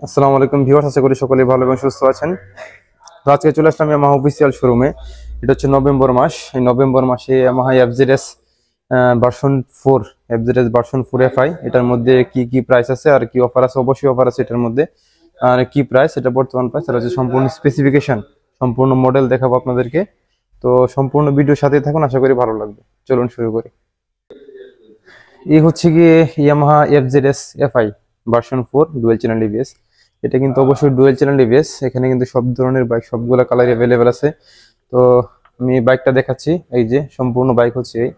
আসসালামু আলাইকুম ভিউয়ার্স, আশা করি সকলেই ভালো এবং সুস্থ আছেন। তো আজকে চলে আসলাম ইয়ামাহা অফিসিয়াল শোরুমে। এটা হচ্ছে নভেম্বর মাস। এই নভেম্বর মাসে Yamaha FZS version 4 FZS version 4 FI এটার মধ্যে কি কি প্রাইস আছে আর কি অফার আছে, অবশ্যই অফার আছে এটার মধ্যে। আর কি প্রাইস, এটা বর্তমান প্রাইস, আর হচ্ছে সম্পূর্ণ স্পেসিফিকেশন, সম্পূর্ণ মডেল দেখাবো আপনাদেরকে। তো সম্পূর্ণ ভিডিওর সাথেই থাকুন, আশা করি ভালো লাগবে। চলুন শুরু করি। এই হচ্ছে গিয়ে Yamaha FZS FI version 4 dual channel ABS. এটা কিন্তু অবশ্যই ডুয়েল চ্যানেল এবিএস। এখানে কিন্তু সব ধরনের বাইক, সবগুলা কালার অ্যাভেলেবেল আছে। তো আমি বাইকটা দেখাচ্ছি। এই যে সম্পূর্ণ বাইক হচ্ছে, এই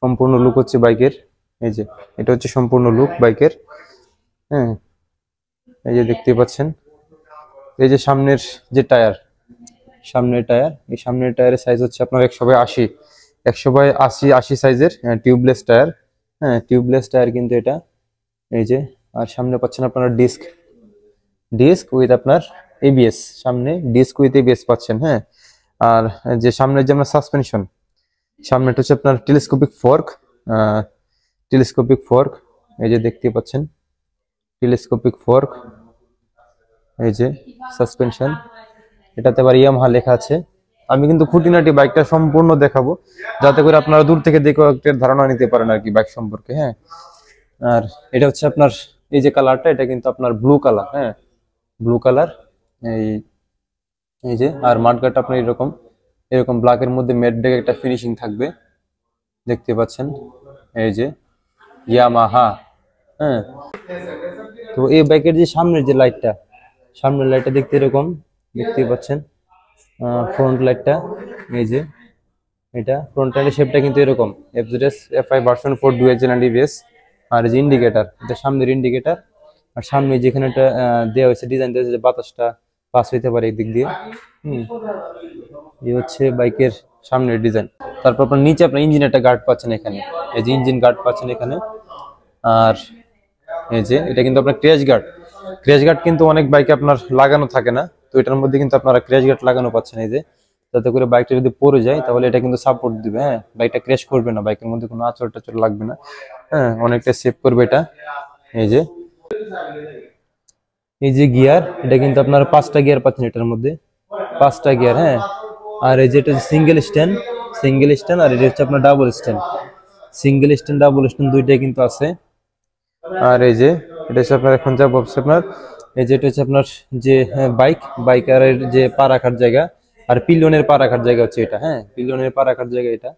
সম্পূর্ণ লুক হচ্ছে বাইকের। এই যে এটা হচ্ছে সম্পূর্ণ লুক বাইকের। হ্যাঁ, এই যে দেখতে পাচ্ছেন। এই যে সামনের যে টায়ার, সামনের টায়ার, এই সামনের টায়ারের সাইজ হচ্ছে আপনার 100/80, 100/80 সাইজের টিউবলেস টায়ার। হ্যাঁ, টিউবলেস টায়ার কিন্তু এটা। এই যে, আর সামনে পাচ্ছেন আপনারা ডিস্ক, ডিস্ক উইথ আপনার এবিএস, সামনে ডিস্ক উইথ এবিএস পাচ্ছেন। হ্যাঁ, আর যে সামনের যে আপনার সাসপেনশন, সামনেটা হচ্ছে আপনার টেলিস্কোপিক ফোর্ক, টেলিস্কোপিক ফোর্ক। এই যে দেখতে পাচ্ছেন টেলিস্কোপিক ফোর্ক। এই যে সাসপেনশন, এটাতে আবার ইয়ামাহা লেখা আছে। আমি কিন্তু খুঁটিনাটি বাইকটা সম্পূর্ণ দেখাবো, যাতে করে আপনারা দূর থেকে দেখে একটা ধারণা নিতে পারেন আর কি বাইক সম্পর্কে। হ্যাঁ, আর এটা হচ্ছে আপনার এই যে কালারটা, এটা কিন্তু আপনার ব্লু কালার। হ্যাঁ, ব্লু কালার। এই এই যে, আর মাঠগাট আপনার এরকম এরকম ব্ল্যাকের মধ্যে ম্যাট ডেক একটা ফিনিশিং থাকবে, দেখতে পাচ্ছেন। এই যে ইয়ামাহা। হ্যাঁ, তো এই বাইকের যে সামনের যে লাইটটা, সামনের লাইটটা দেখতে এরকম, দেখতে পাচ্ছেন। ফ্রন্ট লাইটটা, এই যে এটা ফ্রন্ট লাইটের শেপটা কিন্তু এরকম, FZS FI version 4 dual channel ABS. আর এই যে ইন্ডিকেটর, এটা সামনের ইন্ডিকেটর। আর সামনে যেখানে একটা দেওয়া হয়েছে, ডিজাইন দেওয়া হয়েছে যে বাতাসটা পাস হইতে পারে এই দিক দিয়ে। এই হচ্ছে বাইকের সামনের ডিজাইন। তারপর আপনার নিচে আপনার ইঞ্জিন একটা গার্ড পাচ্ছেন এখানে, এই যে ইঞ্জিন গার্ড পাচ্ছেন এখানে। আর এই যে এটা কিন্তু আপনার ক্র্যাশ গার্ড, ক্র্যাশ গার্ড কিন্তু অনেক বাইকে আপনার লাগানো থাকে না, তো এটার মধ্যে কিন্তু আপনারা ক্র্যাশ গার্ড লাগানো পাচ্ছেন। এই যে, যাতে করে বাইকটা যদি পড়ে যায় তাহলে এটা কিন্তু সাপোর্ট দিবে। হ্যাঁ, বাইকটা ক্র্যাশ করবে না, বাইকের মধ্যে কোনো আঁচড় টাচড় লাগবে না। হ্যাঁ, অনেকটা সেভ করবে এটা। এই যে, এই যে গিয়ার, এটা কিন্তু আপনার 5টা গিয়ার পাচ্ছেন এটার মধ্যে, 5টা গিয়ার। হ্যাঁ, আর এই যেটা সিঙ্গেল স্ট্যান্ড, সিঙ্গেল স্ট্যান্ড, আর এটা হচ্ছে আপনার double stand, single stand double stand দুইটাই কিন্তু আছে। আর এই যে এটা হচ্ছে আপনার, এখন যা বলছে আপনার, এই যে এটা হচ্ছে আপনার যে বাইকারের যে পা রাখার জায়গা, আর পিলিয়নের পা রাখার জায়গা হচ্ছে এটা। হ্যাঁ, পিলিয়নের পা রাখার জায়গা এটা।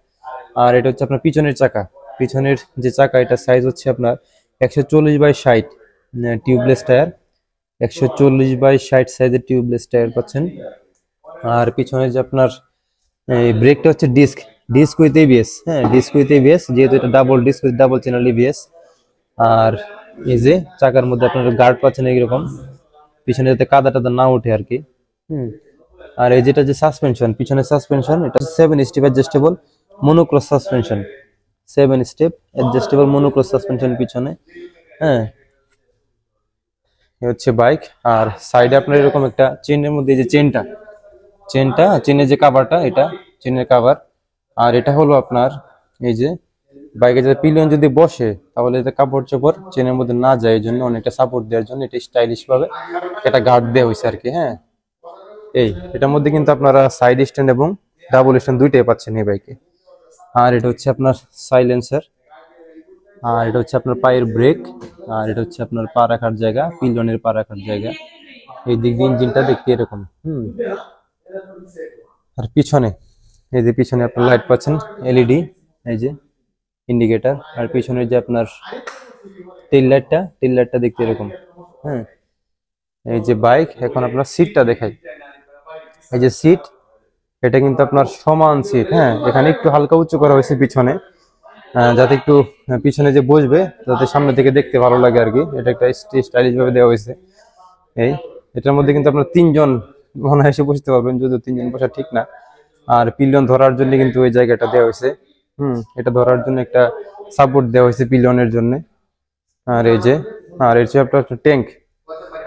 আর এটা হচ্ছে আপনার পিছনের চাকা, পিছনের যে চাকা, এটা সাইজ হচ্ছে আপনার 140/60 টিউবলেস টায়ার, 140/60 সাইজের টিউবলেস টায়ার পাচ্ছেন। আর পিছনে যে আপনার এই ব্রেকটা হচ্ছে ডিস্ক, ডিস্ক উইথ এবিএস। হ্যাঁ, ডিস্ক উইথ এবিএস, যেহেতু এটা double disc with double channel ABS. আর এই যে চাকার মধ্যে আপনার গার্ড পাচ্ছেন এইরকম, পিছনে যাতে কাদা টাদা না ওঠে আর কি। আর এই যেটা যে সাসপেনশন, পিছনের সাসপেনশন, এটা 7 step adjustable monocross suspension, 7 step adjustable monocross suspension পিছনে। হ্যাঁ, এই হচ্ছে বাইক। আর সাইডে আপনার এরকম একটা চেনের মধ্যে, এই যে চেনটা, চেনের যে কাভারটা, এটা চেনের কাভার। আর এটা হলো আপনার এই যে বাইকে যাতে পিলিয়ন যদি বসে তাহলে যাতে কাপড় চোপড় চেনের মধ্যে না যায়, এই জন্য অনেকটা সাপোর্ট দেওয়ার জন্য এটা স্টাইলিশ ভাবে একটা গার্ড দেওয়া হয়েছে আর কি। হ্যাঁ, এটার মধ্যে কিন্তু আপনারা সাইড স্ট্যান্ড এবং ডাবল স্ট্যান্ড দুইটাই পাচ্ছেন এই বাইকে। আর এটা হচ্ছে আপনার সাইলেন্সার, আর এটা হচ্ছে আপনার পায়ের ব্রেক, আর এটা হচ্ছে আপনার পা রাখার জায়গা, পিলিয়নের পা রাখার জায়গা। এই দিক দিয়ে ইঞ্জিনটা দেখতে এরকম। আর পিছনে, এই যে পিছনে আপনার লাইট পাচ্ছেন এলইডি, এই যে ইন্ডিকেটর। আর পিছনের যে আপনার টেল লাইটটা, টেল লাইটটা দেখতে এরকম। হ্যাঁ, এই যে বাইক, এখন আপনার সিটটা দেখাই। এই যে সিট, এটা কিন্তু আপনার সমান সিট। হ্যাঁ, এখানে একটু হালকা উঁচু করা হয়েছে পিছনে, যাতে একটু পিছনে যে বসবে যাতে সামনে থেকে দেখতে ভালো লাগে আর কি। এটা একটা স্টাইলিশ ভাবে দেওয়া হয়েছে। এই এটার মধ্যে কিন্তু আপনার 3জন মনে হয় এসে বসতে পারবেন, যদিও 3জন বসা ঠিক না। আর পিলিয়ন ধরার জন্য কিন্তু ওই জায়গাটা দেওয়া হয়েছে। এটা ধরার জন্য একটা সাপোর্ট দেওয়া হয়েছে পিলিয়নের জন্য। আর এই যে, আর এর যে আপনার ট্যাঙ্ক,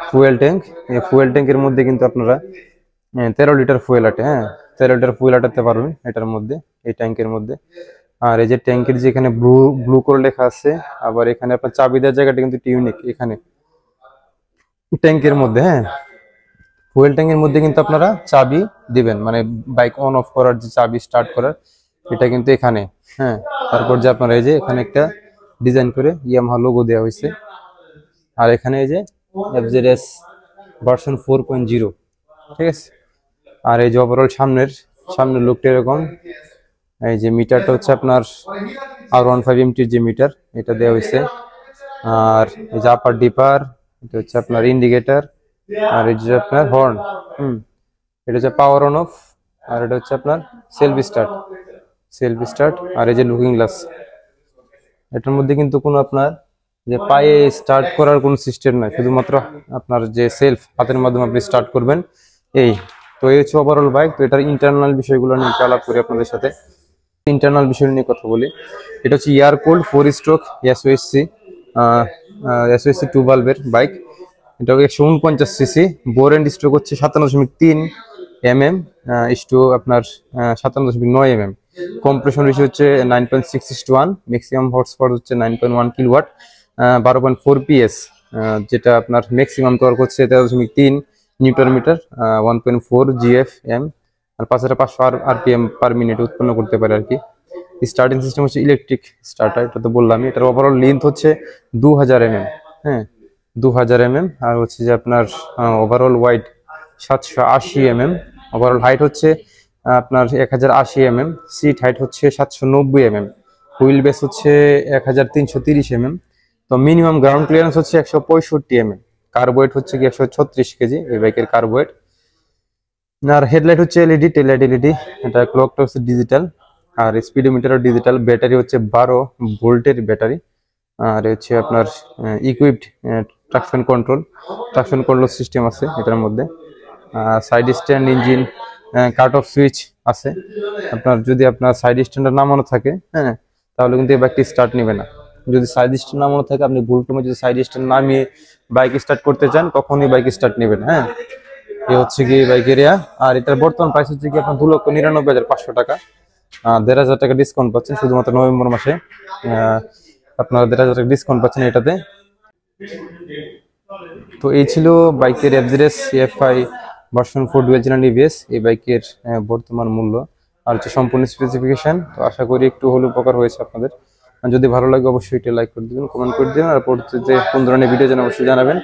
ফুয়েল ট্যাঙ্ক, এই ফুয়েল ট্যাঙ্কের মধ্যে কিন্তু আপনারা 13 লিটার ফুয়েল আটে। হ্যাঁ, 13 লিটার ফুয়েল আটাতে পারবেন এটার মধ্যে, এই ট্যাঙ্কের মধ্যে। আর এই যে ট্যাঙ্কের যে এখানে ব্লু ব্লু করে লেখা আছে, আবার এখানে আপনার চাবি দেওয়ার জায়গাটা কিন্তু ইউনিক। এখানে ট্যাঙ্কের মধ্যে, হ্যাঁ ফুয়েল ট্যাঙ্কের মধ্যে কিন্তু আপনারা চাবি দিবেন, মানে বাইক অন অফ করার যে চাবি স্টার্ট করার, এটা কিন্তু এখানে। হ্যাঁ, তারপর যে আপনারা এই যে এখানে একটা ডিজাইন করে ইয়ামাহা লোগো দেওয়া হয়েছে, আর এখানে এই যে এফজেডএস ভার্সন 4.0, ঠিক আছে। আর এই যে ওভারঅল সামনের লুকটা এরকম। এই যে মিটারটা হচ্ছে আপনার R15 MT-র যে মিটার, এটা দেওয়া হয়েছে। আর এই যে আপার ডিপার, এটা হচ্ছে আপনার ইন্ডিকেটর, আর এই যে আপনার হর্ন, এটা হচ্ছে পাওয়ার অন অফ, আর এটা হচ্ছে আপনার সেলফ স্টার্ট, আর এই যে লুকিং গ্লাস। এটার মধ্যে কিন্তু কোনো আপনার যে পায়ে স্টার্ট করার কোনো সিস্টেম নাই, শুধুমাত্র আপনার যে সেলফ হাতের মাধ্যমে আপনি স্টার্ট করবেন এই। তো এই হচ্ছে ওভারঅল বাইক। তো এটার ইন্টারনাল বিষয়গুলো নিয়ে একটু আলাপ করি আপনাদের সাথে। ইন্টারনাল বিষয় নিয়ে কথা বলি। এটা হচ্ছে এয়ার কোল্ড 4 স্ট্রোক এসওএসসি 2 ভালভের বাইক। এটা 149 সিসি, বোর এন্ড স্ট্রোক হচ্ছে 57.3 mm, ইস্টু আপনার 57.9 mm। কম্প্রেশন রেশিও হচ্ছে 9.6:1, ম্যাক্সিমাম হর্স পাওয়ার হচ্ছে 9.1 কিলোওয়াট, 12.4 PS, যেটা আপনার ম্যাক্সিমাম টর্ক হচ্ছে 13.3 নিউটন মিটার, 1.4 GFM, আর 5500 RPM পার মিনিট উৎপন্ন করতে পারে আর কি। স্টার্টিং সিস্টেম হচ্ছে ইলেকট্রিক স্টার্টার, এটা তো বললামই। এটার ওভারঅল লেন্থ হচ্ছে 2000 mm, হ্যাঁ 2000 mm। আর হচ্ছে যে আপনার overall wide 780 mm। Overall height হচ্ছে আপনার 1080 mm। সিট হাইট হচ্ছে 790 mm। হুইল বেস হচ্ছে 1330 mm। তো মিনিমাম গ্রাউন্ড ক্লিয়ারেন্স হচ্ছে 165 mm। কার্বোয়েট হচ্ছে কি 136 কেজি এই বাইকের কার্বোয়েট। আর হেডলাইট হচ্ছে এলইডি, টেল লাইট এলইডি। এটা ক্লকটা হচ্ছে ডিজিটাল, আর স্পিডোমিটারও ডিজিটাল। ব্যাটারি হচ্ছে 12 ভোল্টের ব্যাটারি। আর হচ্ছে আপনার ইকুইপড ট্রাকশন কন্ট্রোল সিস্টেম আছে এটার মধ্যে। Side stand, engine, cut off switch আছে। আপনার যদি আপনার সাইড স্ট্যান্ডার নামানো থাকে, হ্যাঁ তাহলে কিন্তু এই বাইকটি স্টার্ট নেবে না। যদি সাইড স্ট্যান্ড নামানো থাকে, আপনি ভুলক্রমে যদি সাইড স্ট্যান্ড নামিয়ে বাইক স্টার্ট করতে চান, তখনই বাইক স্টার্ট নেবেন। হ্যাঁ, এই হচ্ছে কি বাইক এরিয়া। আর এটার বর্তমান প্রাইস হচ্ছে কি আপনার 2,99,500 টাকা। 1,500 টাকা ডিসকাউন্ট পাচ্ছেন শুধুমাত্র নভেম্বর মাসে। আপনারা 1,500 টাকা ডিসকাউন্ট পাচ্ছেন এটাতে। তো এই ছিল বাইকের FZS EFI version 4 dual channel EBS এই বাইকের বর্তমান মূল্য আর হচ্ছে সম্পূর্ণ স্পেসিফিকেশন। তো আশা করি একটু হলেও উপকার হয়েছে আপনাদের। যদি ভালো লাগে অবশ্যই এটা লাইক করে দিবেন, কমেন্ট করে দিবেন, আর পরবর্তীতে কোন ধরনের ভিডিও যেন অবশ্যই জানাবেন।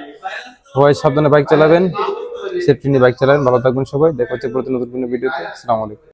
সবাই সাবধানে বাইক চালাবেন, সেফটি নিয়ে বাইক চালাবেন, ভালো থাকবেন সবাই। দেখা হচ্ছে নতুন ভিডিওতে। আসসালামু আলাইকুম।